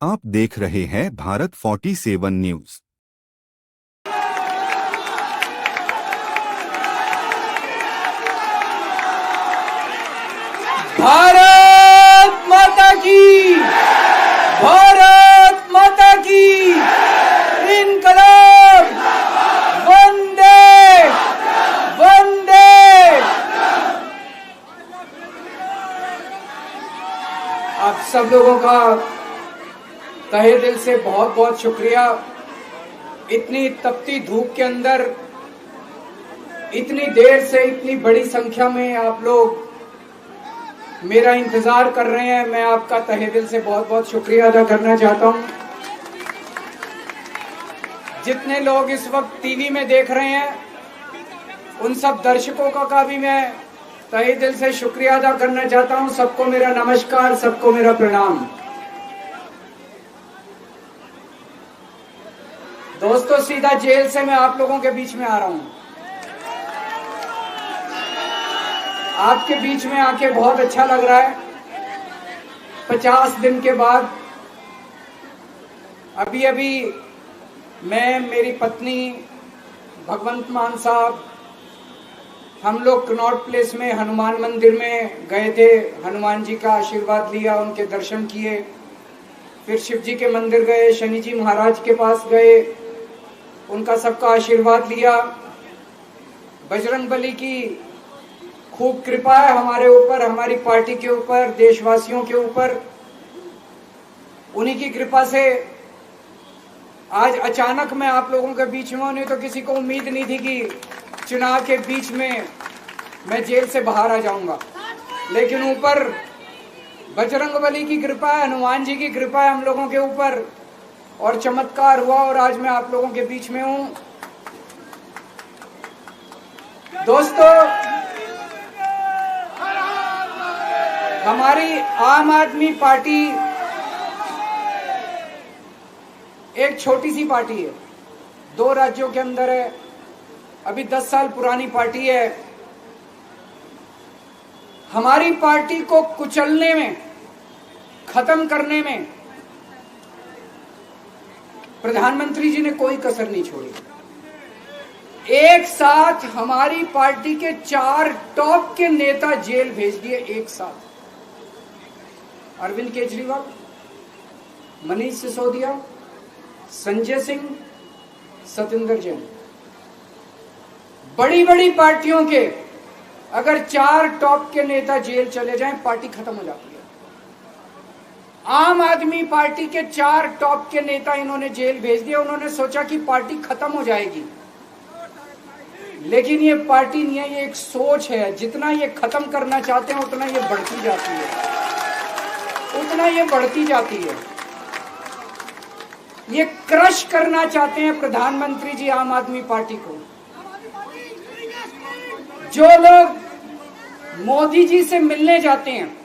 आप देख रहे हैं भारत 47 न्यूज। भारत माता की, भारत माता की, इनकलाब, वंदे वंदे। आप सब लोगों का तहे दिल से बहुत बहुत शुक्रिया। इतनी तपती धूप के अंदर इतनी देर से इतनी बड़ी संख्या में आप लोग मेरा इंतजार कर रहे हैं। मैं आपका तहे दिल से बहुत बहुत शुक्रिया अदा करना चाहता हूं। जितने लोग इस वक्त टीवी में देख रहे हैं उन सब दर्शकों का भी मैं तहे दिल से शुक्रिया अदा करना चाहता हूं। सबको मेरा नमस्कार, सबको मेरा प्रणाम। दोस्तों, सीधा जेल से मैं आप लोगों के बीच में आ रहा हूं। आपके बीच में आके बहुत अच्छा लग रहा है। 50 दिन के बाद अभी अभी मैं, मेरी पत्नी भगवंत मान साहब, हम लोग कनॉट प्लेस में हनुमान मंदिर में गए थे। हनुमान जी का आशीर्वाद लिया, उनके दर्शन किए। फिर शिव जी के मंदिर गए, शनि जी महाराज के पास गए, उनका सबका आशीर्वाद लिया। बजरंग बली की खूब कृपा है हमारे ऊपर, हमारी पार्टी के ऊपर, देशवासियों के ऊपर। उन्हीं की कृपा से आज अचानक मैं आप लोगों के बीच में हूं। नहीं तो किसी को उम्मीद नहीं थी कि चुनाव के बीच में मैं जेल से बाहर आ जाऊंगा। लेकिन ऊपर बजरंग बली की कृपा है, हनुमान जी की कृपा है हम लोगों के ऊपर, और चमत्कार हुआ और आज मैं आप लोगों के बीच में हूं। दोस्तों, हमारी आम आदमी पार्टी एक छोटी सी पार्टी है, 2 राज्यों के अंदर है, अभी 10 साल पुरानी पार्टी है। हमारी पार्टी को कुचलने में, खत्म करने में प्रधानमंत्री जी ने कोई कसर नहीं छोड़ी। एक साथ हमारी पार्टी के 4 टॉप के नेता जेल भेज दिए एक साथ। अरविंद केजरीवाल, मनीष सिसोदिया, संजय सिंह, सतिंदर जैन। बड़ी बड़ी पार्टियों के अगर 4 टॉप के नेता जेल चले जाएं, पार्टी खत्म हो जाती है। आम आदमी पार्टी के 4 टॉप के नेता इन्होंने जेल भेज दिए। उन्होंने सोचा कि पार्टी खत्म हो जाएगी, लेकिन ये पार्टी नहीं है, ये एक सोच है। जितना ये खत्म करना चाहते हैं उतना ये बढ़ती जाती है, उतना ये बढ़ती जाती है। ये क्रश करना चाहते हैं प्रधानमंत्री जी आम आदमी पार्टी को। जो लोग मोदी जी से मिलने जाते हैं,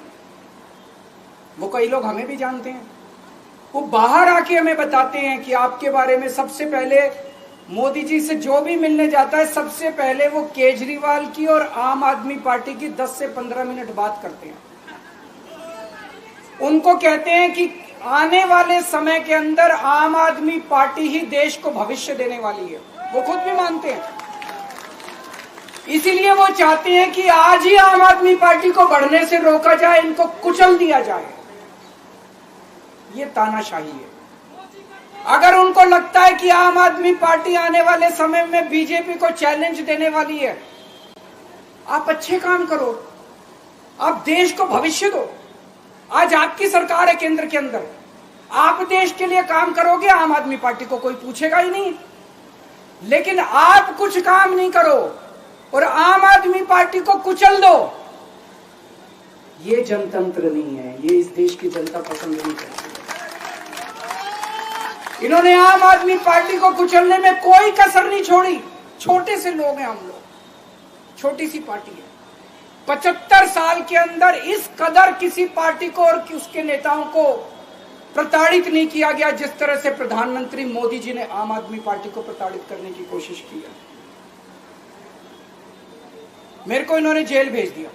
वो कई लोग हमें भी जानते हैं, वो बाहर आके हमें बताते हैं कि आपके बारे में सबसे पहले मोदी जी से जो भी मिलने जाता है, सबसे पहले वो केजरीवाल की और आम आदमी पार्टी की 10 से 15 मिनट बात करते हैं। उनको कहते हैं कि आने वाले समय के अंदर आम आदमी पार्टी ही देश को भविष्य देने वाली है। वो खुद भी मानते हैं। इसीलिए वो चाहते हैं कि आज ही आम आदमी पार्टी को बढ़ने से रोका जाए, इनको कुचल दिया जाए। ये तानाशाही है। अगर उनको लगता है कि आम आदमी पार्टी आने वाले समय में बीजेपी को चैलेंज देने वाली है, आप अच्छे काम करो, आप देश को भविष्य दो। आज आपकी सरकार है केंद्र के अंदर, आप देश के लिए काम करोगे, आम आदमी पार्टी को कोई पूछेगा ही नहीं। लेकिन आप कुछ काम नहीं करो और आम आदमी पार्टी को कुचल दो, ये जनतंत्र नहीं है, ये इस देश की जनता पसंद नहीं करती। इन्होंने आम आदमी पार्टी को कुचलने में कोई कसर नहीं छोड़ी। छोटे से लोग हैं हम लोग, छोटी सी पार्टी है। 75 साल के अंदर इस कदर किसी पार्टी को और उसके नेताओं को प्रताड़ित नहीं किया गया जिस तरह से प्रधानमंत्री मोदी जी ने आम आदमी पार्टी को प्रताड़ित करने की कोशिश की है। मेरे को इन्होंने जेल भेज दिया।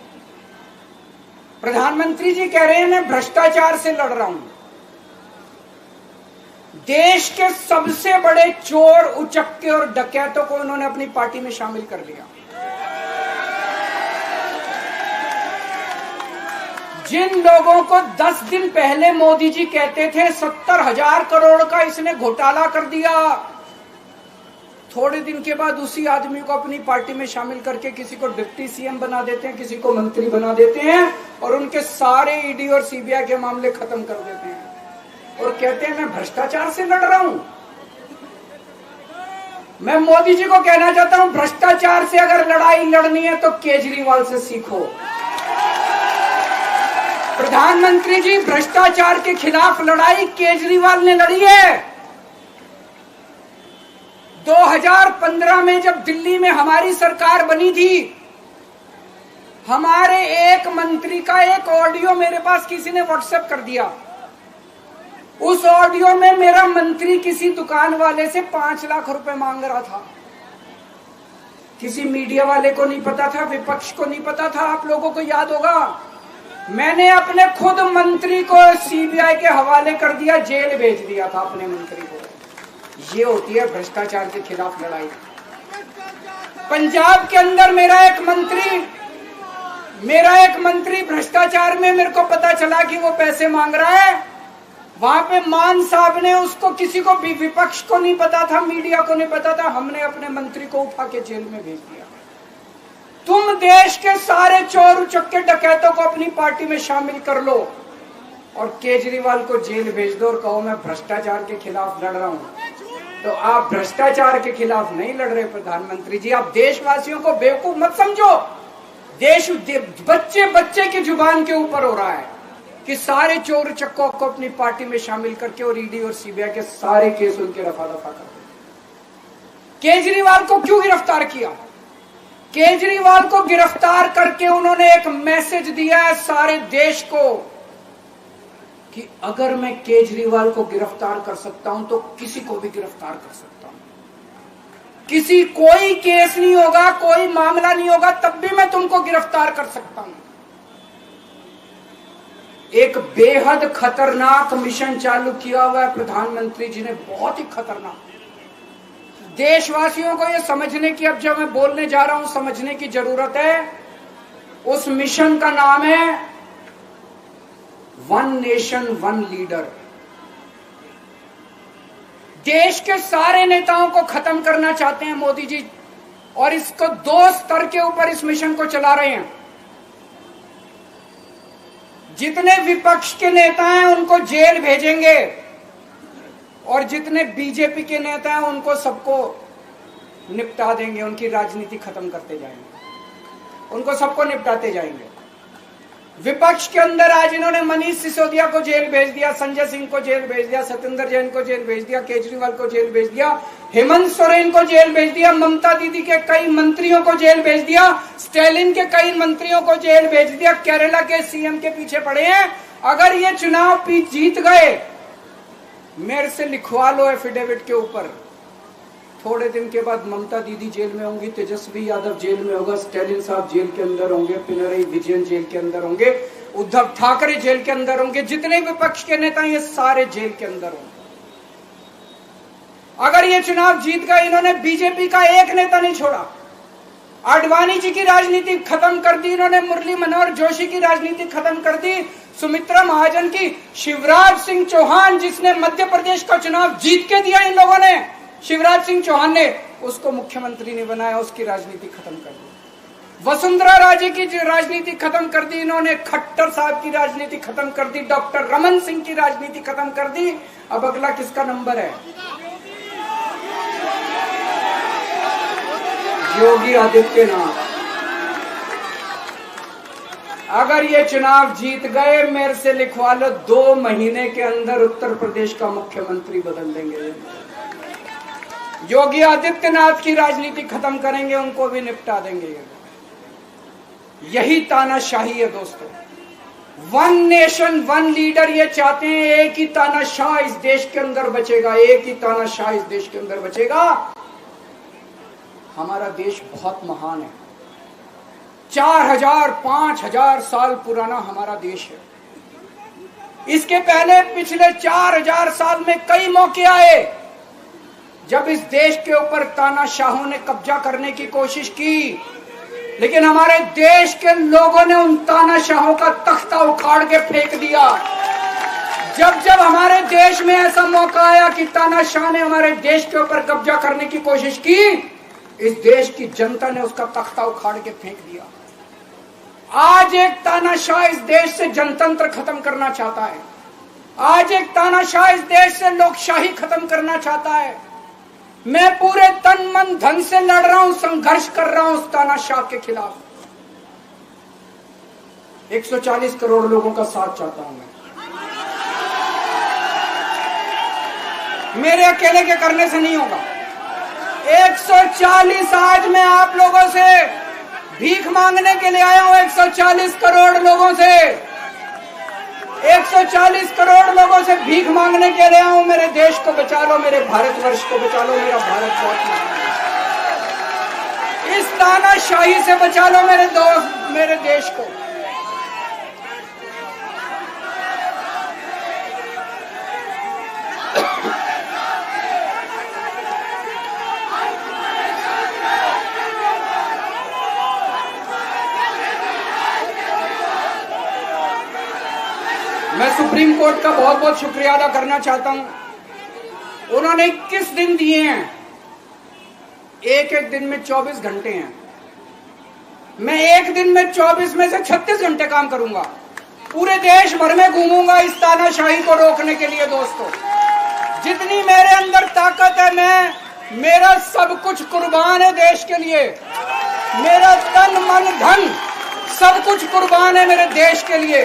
प्रधानमंत्री जी कह रहे हैं मैं भ्रष्टाचार से लड़ रहा हूं। देश के सबसे बड़े चोर, उचक्के और डकैतों को उन्होंने अपनी पार्टी में शामिल कर लिया। जिन लोगों को 10 दिन पहले मोदी जी कहते थे 70,000 करोड़ का इसने घोटाला कर दिया, थोड़े दिन के बाद उसी आदमी को अपनी पार्टी में शामिल करके किसी को डिप्टी सीएम बना देते हैं, किसी को मंत्री बना देते हैं और उनके सारे ईडी और सीबीआई के मामले खत्म कर देते हैं और कहते हैं मैं भ्रष्टाचार से लड़ रहा हूं। मैं मोदी जी को कहना चाहता हूं, भ्रष्टाचार से अगर लड़ाई लड़नी है तो केजरीवाल से सीखो। प्रधानमंत्री जी, भ्रष्टाचार के खिलाफ लड़ाई केजरीवाल ने लड़ी है। 2015 में जब दिल्ली में हमारी सरकार बनी थी, हमारे एक मंत्री का एक ऑडियो मेरे पास किसी ने व्हाट्सएप कर दिया। उस ऑडियो में मेरा मंत्री किसी दुकान वाले से 5 लाख रुपए मांग रहा था। किसी मीडिया वाले को नहीं पता था, विपक्ष को नहीं पता था, आप लोगों को याद होगा। मैंने अपने खुद मंत्री को सीबीआई के हवाले कर दिया, जेल भेज दिया था अपने मंत्री को। ये होती है भ्रष्टाचार के खिलाफ लड़ाई। पंजाब के अंदर मेरा एक मंत्री भ्रष्टाचार में, मेरे को पता चला कि वो पैसे मांग रहा है। वहां पे मान साहब ने उसको, किसी को भी, विपक्ष को नहीं पता था, मीडिया को नहीं पता था, हमने अपने मंत्री को उठा के जेल में भेज दिया। तुम देश के सारे चोर उचक्के डकैतों को अपनी पार्टी में शामिल कर लो और केजरीवाल को जेल भेज दो और कहो मैं भ्रष्टाचार के खिलाफ लड़ रहा हूं। तो आप भ्रष्टाचार के खिलाफ नहीं लड़ रहे प्रधानमंत्री जी। आप देशवासियों को बेवकूफ मत समझो। देश बच्चे बच्चे की जुबान के ऊपर हो रहा है कि सारे चोर चक्कों को अपनी पार्टी में शामिल करके और ईडी और सीबीआई के सारे केस उनके रफा दफा कर दे। केजरीवाल को क्यों गिरफ्तार किया? केजरीवाल को गिरफ्तार करके उन्होंने एक मैसेज दिया है सारे देश को कि अगर मैं केजरीवाल को गिरफ्तार कर सकता हूं तो किसी को भी गिरफ्तार कर सकता हूं। कोई केस नहीं होगा, कोई मामला नहीं होगा, तब भी मैं तुमको गिरफ्तार कर सकता हूं। एक बेहद खतरनाक मिशन चालू किया हुआ है प्रधानमंत्री जी ने, बहुत ही खतरनाक। देशवासियों को यह समझने की, अब जब मैं बोलने जा रहा हूं, समझने की जरूरत है। उस मिशन का नाम है वन नेशन वन लीडर। देश के सारे नेताओं को खत्म करना चाहते हैं मोदी जी और इसको 2 स्तर के ऊपर इस मिशन को चला रहे हैं। जितने विपक्ष के नेता हैं उनको जेल भेजेंगे और जितने बीजेपी के नेता हैं उनको सबको निपटा देंगे, उनकी राजनीति खत्म करते जाएंगे, उनको सबको निपटाते जाएंगे। विपक्ष के अंदर आज इन्होंने मनीष सिसोदिया को जेल भेज दिया, संजय सिंह को जेल भेज दिया, सत्येंद्र जैन को जेल भेज दिया, केजरीवाल को जेल भेज दिया, हेमंत सोरेन को जेल भेज दिया, ममता दीदी के कई मंत्रियों को जेल भेज दिया, स्टालिन के कई मंत्रियों को जेल भेज दिया, केरला के सीएम के पीछे पड़े हैं। अगर ये चुनाव जीत गए, मेरे से लिखवा लो एफिडेविट के ऊपर, थोड़े दिन के बाद ममता दीदी जेल में होंगी, तेजस्वी यादव जेल में होगा, स्टालिन साहब जेल के अंदर होंगे, पिनरई विजयन जेल के अंदर होंगे, उद्धव ठाकरे जेल के अंदर होंगे, जितने विपक्ष के नेता ये सारे जेल के अंदर होंगे। अगर ये चुनाव जीत गए, इन्होंने बीजेपी का एक नेता नहीं छोड़ा। आडवाणी जी की राजनीति खत्म कर दी इन्होंने, मुरली मनोहर जोशी की राजनीति खत्म कर दी, सुमित्रा महाजन की, शिवराज सिंह चौहान जिसने मध्य प्रदेश का चुनाव जीत के दिया इन लोगों ने, शिवराज सिंह चौहान ने उसको मुख्यमंत्री नहीं बनाया, उसकी राजनीति खत्म कर दी। वसुंधरा राजे की राजनीति खत्म कर दी इन्होंने, खट्टर साहब की राजनीति खत्म कर दी, डॉक्टर रमन सिंह की राजनीति खत्म कर दी। अब अगला किसका नंबर है? योगी आदित्यनाथ। अगर ये चुनाव जीत गए, मेरे से लिखवा लो, 2 महीने के अंदर उत्तर प्रदेश का मुख्यमंत्री बदल देंगे। योगी आदित्यनाथ की राजनीति खत्म करेंगे, उनको भी निपटा देंगे। यही तानाशाही है दोस्तों। वन नेशन वन लीडर ये चाहते हैं, एक ही तानाशाह इस देश के अंदर बचेगा, एक ही तानाशाह इस देश के अंदर बचेगा। हमारा देश बहुत महान है, 4000 5000 साल पुराना हमारा देश है। इसके पहले पिछले 4000 साल में कई मौके आए जब इस देश के ऊपर तानाशाहों ने कब्जा करने की कोशिश की, लेकिन हमारे देश के लोगों ने उन तानाशाहों का तख्ता उखाड़ के फेंक दिया। जब जब हमारे देश में ऐसा मौका आया कि तानाशाह ने हमारे देश के ऊपर कब्जा करने की कोशिश की, इस देश की जनता ने उसका तख्ता उखाड़ के फेंक दिया। आज एक तानाशाह इस देश से जनतंत्र खत्म करना चाहता है। आज एक तानाशाह इस देश से लोकशाही खत्म करना चाहता है। मैं पूरे तन मन धन से लड़ रहा हूं, संघर्ष कर रहा हूं उस तानाशाह के खिलाफ। 140 करोड़ लोगों का साथ चाहता हूं मैं। मेरे अकेले के करने से नहीं होगा। 140 आज मैं आप लोगों से भीख मांगने के लिए आया हूं। 140 करोड़ लोगों से 140 करोड़ लोगों से भीख मांगने के लिए आया हूं। मेरे देश को बचा लो, मेरे भारतवर्ष को बचा लो, मेरा भारत बहुत महान है। इस तानाशाही से बचा लो मेरे दोस्त, मेरे देश को। मैं सुप्रीम कोर्ट का बहुत बहुत शुक्रिया अदा करना चाहता हूं। उन्होंने 21 दिन दिए हैं, एक एक दिन में 24 घंटे हैं। मैं एक दिन में 24 में से 36 घंटे काम करूंगा। पूरे देश भर में घूमूंगा इस तानाशाही को रोकने के लिए। दोस्तों, जितनी मेरे अंदर ताकत है, मेरा सब कुछ कुर्बान है देश के लिए। मेरा तन मन धन सब कुछ कुर्बान है मेरे देश के लिए।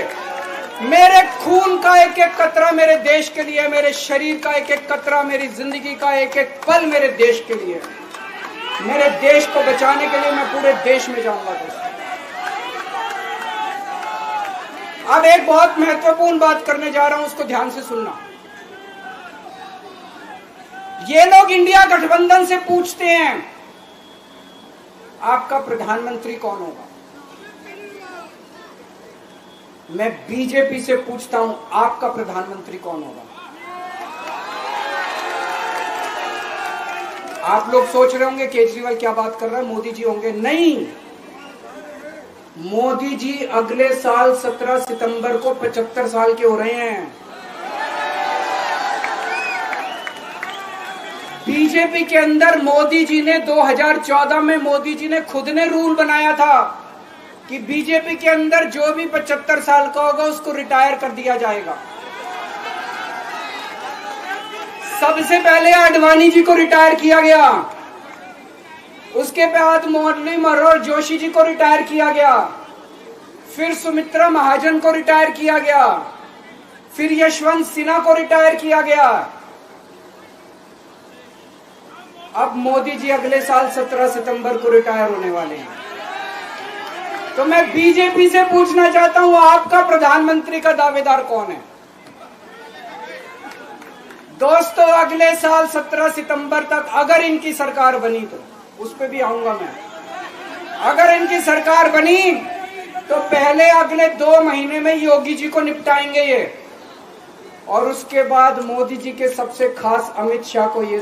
मेरे खून का एक एक कतरा मेरे देश के लिए, मेरे शरीर का एक एक कतरा, मेरी जिंदगी का एक एक पल मेरे देश के लिए। मेरे देश को बचाने के लिए मैं पूरे देश में जाऊंगा। दोस्तों, अब एक बहुत महत्वपूर्ण बात करने जा रहा हूं, उसको ध्यान से सुनना। ये लोग इंडिया गठबंधन से पूछते हैं आपका प्रधानमंत्री कौन होगा। मैं बीजेपी से पूछता हूं आपका प्रधानमंत्री कौन होगा। आप लोग सोच रहे होंगे केजरीवाल क्या बात कर रहा है, मोदी जी होंगे। नहीं, मोदी जी अगले साल 17 सितंबर को 75 साल के हो रहे हैं। बीजेपी के अंदर मोदी जी ने 2014 में मोदी जी ने खुद ने रूल बनाया था कि बीजेपी के अंदर जो भी 75 साल का होगा उसको रिटायर कर दिया जाएगा। सबसे पहले आडवाणी जी को रिटायर किया गया, उसके बाद मुरली मनोहर जोशी जी को रिटायर किया गया, फिर सुमित्रा महाजन को रिटायर किया गया, फिर यशवंत सिन्हा को रिटायर किया गया। अब मोदी जी अगले साल 17 सितंबर को रिटायर होने वाले हैं। तो मैं बीजेपी से पूछना चाहता हूं आपका प्रधानमंत्री का दावेदार कौन है। दोस्तों, अगले साल 17 सितंबर तक अगर इनकी सरकार बनी, तो उस पर भी आऊंगा मैं। अगर इनकी सरकार बनी तो पहले अगले 2 महीने में योगी जी को निपटाएंगे ये, और उसके बाद मोदी जी के सबसे खास अमित शाह को ये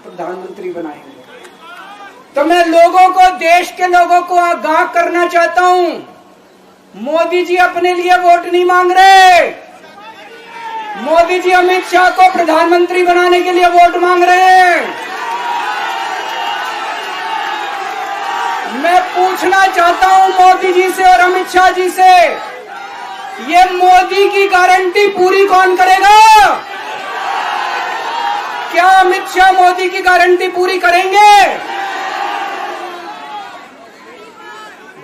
प्रधानमंत्री बनाएंगे। तो मैं लोगों को, देश के लोगों को आगाह करना चाहता हूं, मोदी जी अपने लिए वोट नहीं मांग रहे। मोदी जी अमित शाह को प्रधानमंत्री बनाने के लिए वोट मांग रहे हैं। मैं पूछना चाहता हूं मोदी जी से और अमित शाह जी से, ये मोदी की गारंटी पूरी कौन करेगा? क्या अमित शाह मोदी की गारंटी पूरी करेंगे?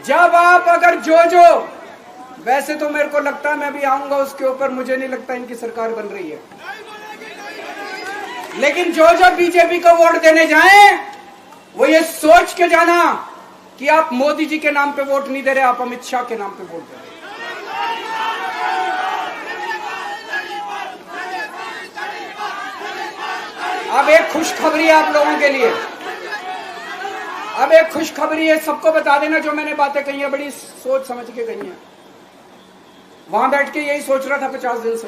जब आप अगर जो वैसे तो मेरे को लगता है मैं भी आऊंगा उसके ऊपर, मुझे नहीं लगता इनकी सरकार बन रही है, लेकिन जो बीजेपी को वोट देने जाएं वो ये सोच के जाना कि आप मोदी जी के नाम पे वोट नहीं दे रहे, आप अमित शाह के नाम पे वोट दे रहे। अब एक खुशखबरी है आप लोगों के लिए, अब एक खुशखबरी है। सबको बता देना जो मैंने बातें कही है, बड़ी सोच समझ के कही है। वहां बैठ के यही सोच रहा था 50 दिन से।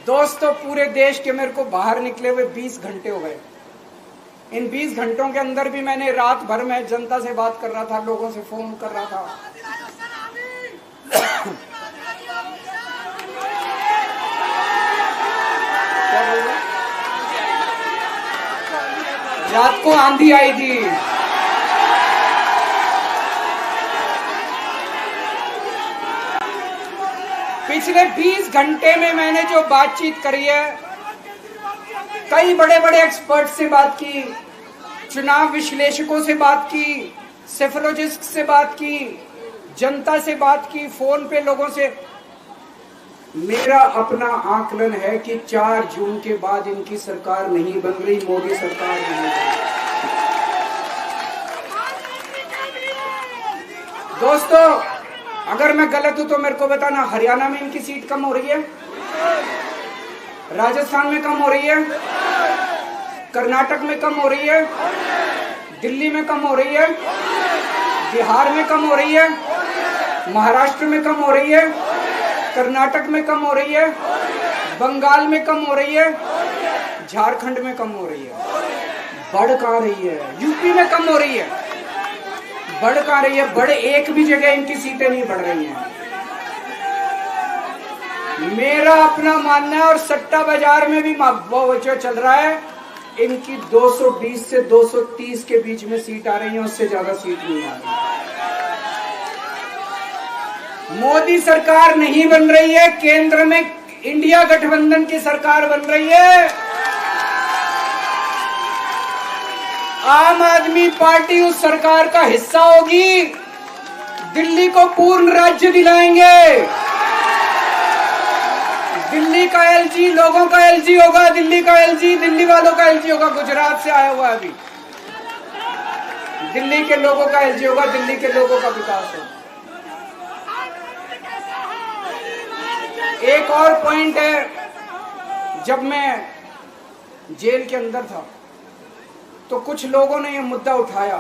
दोस्तों, पूरे देश के मेरे को बाहर निकले हुए 20 घंटे हो गए। इन 20 घंटों के अंदर भी मैंने रात भर में जनता से बात कर रहा था, लोगों से फोन कर रहा था। क्या बोल रहे? रात को आंधी आई थी। पिछले 20 घंटे में मैंने जो बातचीत करी है, कई बड़े बड़े एक्सपर्ट से बात की, चुनाव विश्लेषकों से बात की, सेफोलॉजिस्ट से बात की, जनता से बात की, फोन पे लोगों से। मेरा अपना आकलन है कि 4 जून के बाद इनकी सरकार नहीं बन रही, मोदी सरकार नहीं बन रही। दोस्तों, अगर मैं गलत हूं तो मेरे को बताना। हरियाणा में इनकी सीट कम हो रही है, राजस्थान में कम हो रही है, कर्नाटक में कम हो रही है, दिल्ली में कम हो रही है, बिहार में कम हो रही है, महाराष्ट्र में कम हो रही है, कर्नाटक में कम हो रही है, बंगाल में कम हो रही है, झारखंड में कम हो रही है। बढ़ कहां रही है? यूपी में कम हो रही है। बढ़ कहां रही है? बढ़ एक भी जगह इनकी सीटें नहीं बढ़ रही हैं। मेरा अपना मानना है, और सट्टा बाजार में भी जो चल रहा है, इनकी 220 से 230 के बीच में सीट आ रही है, उससे ज्यादा सीट नहीं आ रही। मोदी सरकार नहीं बन रही है, केंद्र में इंडिया गठबंधन की सरकार बन रही है। आम आदमी पार्टी उस सरकार का हिस्सा होगी। दिल्ली को पूर्ण राज्य दिलाएंगे। दिल्ली का एलजी लोगों का एलजी होगा, दिल्ली का एलजी दिल्ली वालों का एलजी होगा। गुजरात से आया हुआ अभी, दिल्ली के लोगों का एलजी होगा, दिल्ली के लोगों का विकास होगा। एक और पॉइंट है, जब मैं जेल के अंदर था तो कुछ लोगों ने यह मुद्दा उठाया,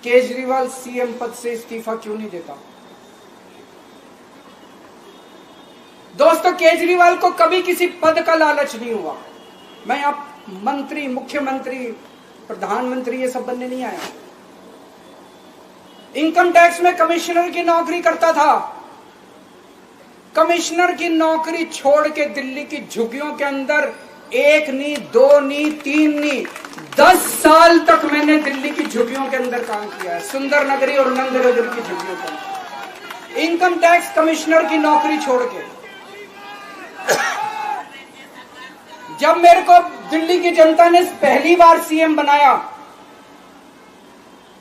केजरीवाल सीएम पद से इस्तीफा क्यों नहीं देता। दोस्तों, केजरीवाल को कभी किसी पद का लालच नहीं हुआ। मैं आप मंत्री, मुख्यमंत्री, प्रधानमंत्री ये सब बनने नहीं आया। इनकम टैक्स में कमिश्नर की नौकरी करता था। कमिश्नर की नौकरी छोड़ के दिल्ली की झुग्गियों के अंदर 1 नहीं, 2 नहीं, 3 नहीं, 10 साल तक मैंने दिल्ली की झुग्गियों के अंदर काम किया है, सुंदर नगरी और नंद नगरी की झुग्गियों के अंदर। इनकम टैक्स कमिश्नर की नौकरी छोड़ के जब मेरे को दिल्ली की जनता ने पहली बार सीएम बनाया,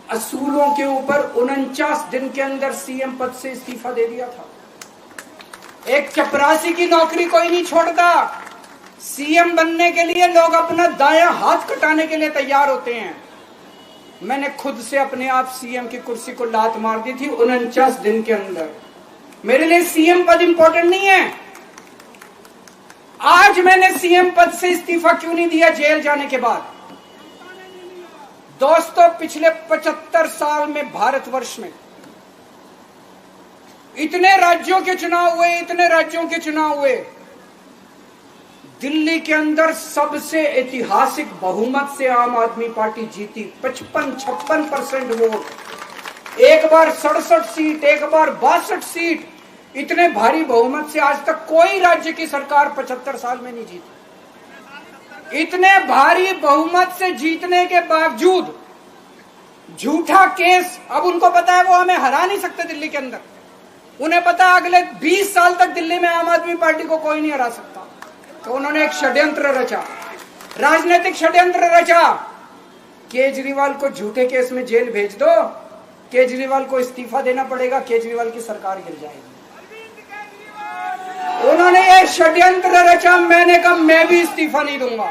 असूलों के ऊपर 49 दिन के अंदर सीएम पद से इस्तीफा दे दिया था। एक चपरासी की नौकरी कोई नहीं छोड़ता। सीएम बनने के लिए लोग अपना दायां हाथ कटाने के लिए तैयार होते हैं। मैंने खुद से अपने आप सीएम की कुर्सी को लात मार दी थी 49 दिन के अंदर। मेरे लिए सीएम पद इंपॉर्टेंट नहीं है। आज मैंने सीएम पद से इस्तीफा क्यों नहीं दिया जेल जाने के बाद? दोस्तों, पिछले 75 साल में भारतवर्ष में इतने राज्यों के चुनाव हुए, इतने राज्यों के चुनाव हुए, दिल्ली के अंदर सबसे ऐतिहासिक बहुमत से आम आदमी पार्टी जीती। 55-56% वोट, एक बार 67 सीट, एक बार 62 सीट। इतने भारी बहुमत से आज तक कोई राज्य की सरकार 75 साल में नहीं जीती। इतने भारी बहुमत से जीतने के बावजूद झूठा केस, अब उनको पता है वो हमें हरा नहीं सकते दिल्ली के अंदर। उन्हें पता है अगले 20 साल तक दिल्ली में आम आदमी पार्टी को कोई नहीं हरा सकता। तो उन्होंने एक षड्यंत्र रचा, राजनीतिक षड्यंत्र रचा। केजरीवाल को झूठे केस में जेल भेज दो, केजरीवाल को इस्तीफा देना पड़ेगा, केजरीवाल की सरकार गिर जाएगी। उन्होंने ये षड्यंत्र रचा। मैंने कहा मैं भी इस्तीफा नहीं दूंगा।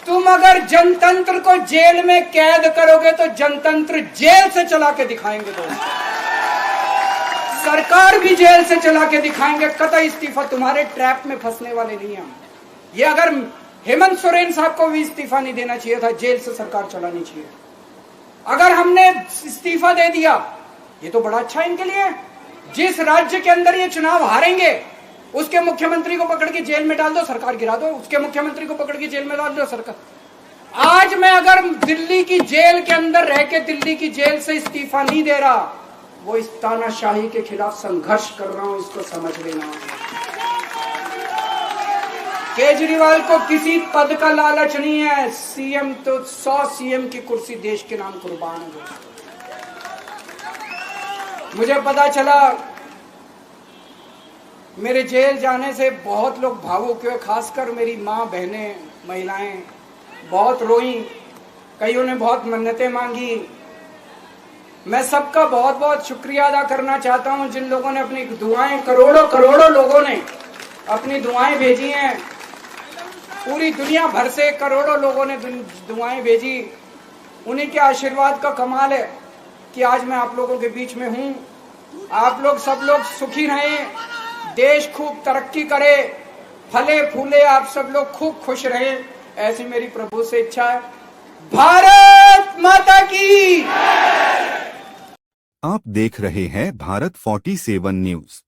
तुम अगर जनतंत्र को जेल में कैद करोगे तो जनतंत्र जेल से चला के दिखाएंगे। दोस्तों, सरकार भी जेल से चला के दिखाएंगे। कतई इस्तीफा, तुम्हारे ट्रैप में फंसने वाले नहीं हम। ये अगर हेमंत सोरेन साहब को भी इस्तीफा नहीं देना चाहिए था, जेल से सरकार चलानी चाहिए। अगर हमने इस्तीफा दे दिया, ये तो बड़ा अच्छा इनके लिए। जिस राज्य के अंदर ये चुनाव हारेंगे उसके मुख्यमंत्री को पकड़ के जेल में डाल दो, सरकार गिरा दो। उसके मुख्यमंत्री को पकड़ के जेल में डाल दो, सरकार। आज मैं अगर दिल्ली की जेल के अंदर रह के दिल्ली की जेल से इस्तीफा नहीं दे रहा, वो इस तानाशाही के खिलाफ संघर्ष कर रहा हूं, इसको समझ लेना। केजरीवाल को किसी पद का लालच नहीं है। सीएम तो 100 सीएम की कुर्सी देश के नाम कुर्बान है। मुझे पता चला, मेरे जेल जाने से बहुत लोग भावुक हुए, खासकर मेरी माँ, बहनें, महिलाएं बहुत रोई, कईयों ने बहुत मन्नतें मांगी। मैं सबका बहुत बहुत शुक्रिया अदा करना चाहता हूं, जिन लोगों ने अपनी दुआएं, करोड़ों लोगों ने अपनी दुआएं भेजी हैं। पूरी दुनिया भर से करोड़ों लोगों ने दुआएं भेजी। उन्हीं के आशीर्वाद का कमाल है कि आज मैं आप लोगों के बीच में हूं। आप लोग सब लोग सुखी रहें, देश खूब तरक्की करे, फले फूले, आप सब लोग खूब खुश रहें, ऐसी मेरी प्रभु से इच्छा है। भारत माता की। आप देख रहे हैं भारत 47 न्यूज।